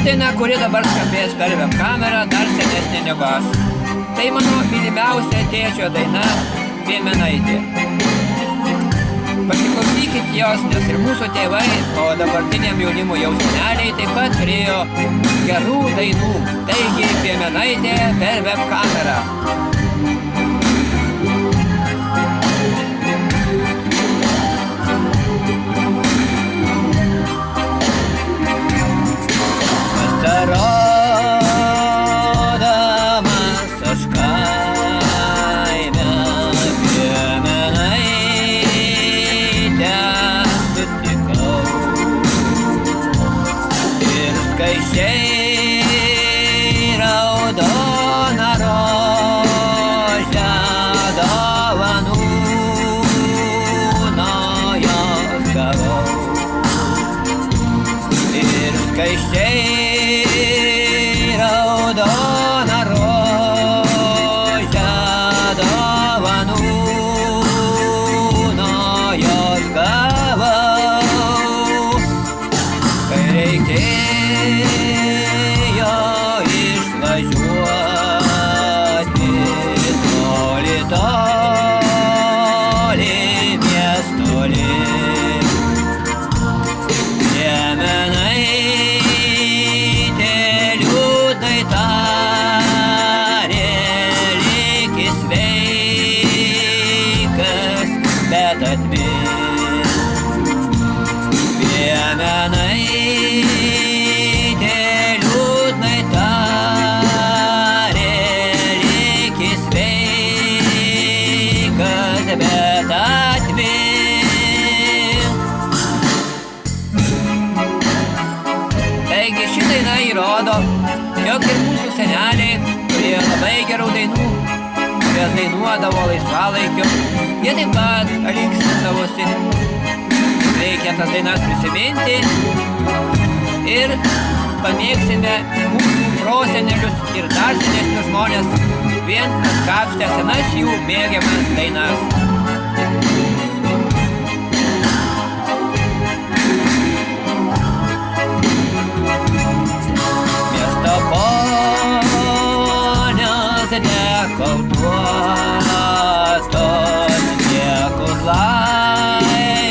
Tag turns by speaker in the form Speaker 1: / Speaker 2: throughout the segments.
Speaker 1: daina, kuri dabar skambės per webkamerą, dar senesnė negu aš. Tai mano mylimiausia tėčio daina Piemenaitė. Pasiklausykit jos, nes ir mūsų tėvai, o dabartiniam jaunimui jau seneliai taip pat turėjo gerų dainų. Taigi Piemenaitė per webkamerą. Vasarodamas aš kaime Piemenaitę sutikau ir skaisčiai raudoną rožę dovanų nuo jos gavau ir skaisčiai raudona rožė dovanų nuo jos gavau, kai reikėjo išvažiuoti toli toli miestoli. Piemenaitė liūdnai tarė, likis sveikas, bet atmin. Piemenaitė liūdnai tarė, likis sveikas, bet atmin. Taigi ši daina įrodo, jog ir mūsų seneliai turėjo labai gerų dainų, kurias dainuodavo laisvalaikiu. Jie taip pat linksmindavosi. Reikia tas dainas prisiminti ir pamėgsime mūsų prosenelius ir dar senesnius žmonės, vien atkapstę senas jų mėgiamas dainas. Nekaltuotos niekur laimės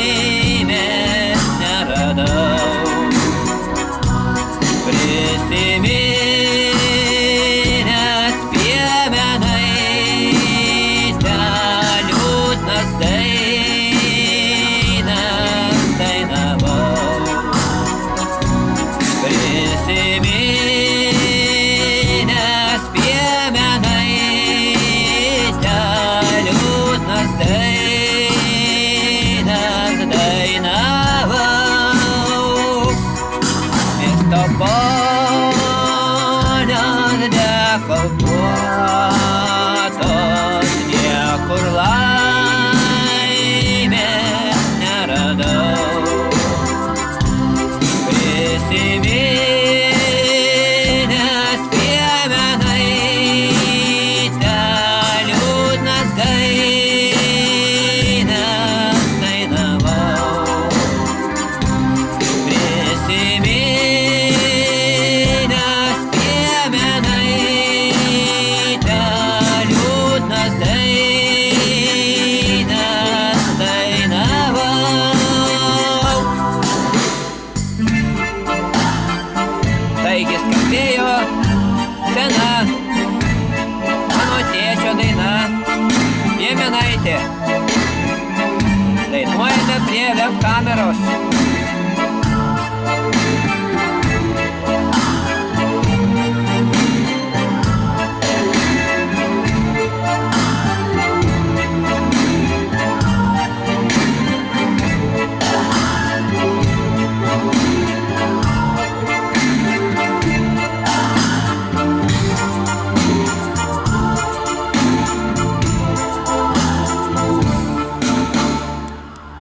Speaker 1: neradau. Prisiminęs Piemenaitę liūdnas dainas dainavau. Prisiminęs Piemenaitę liūdnas dainas dainavau. Miesto ponios nekaltuotos niekur laimės neradau. Prisiminęs Piemenaitę liūdnas dainas dainavau. Prisiminęs Piemenaitę liūdnas dainas dainavau. Taigi skambėjo sena mano tėčio daina Piemenaitė. Dainuojame prie webkameros.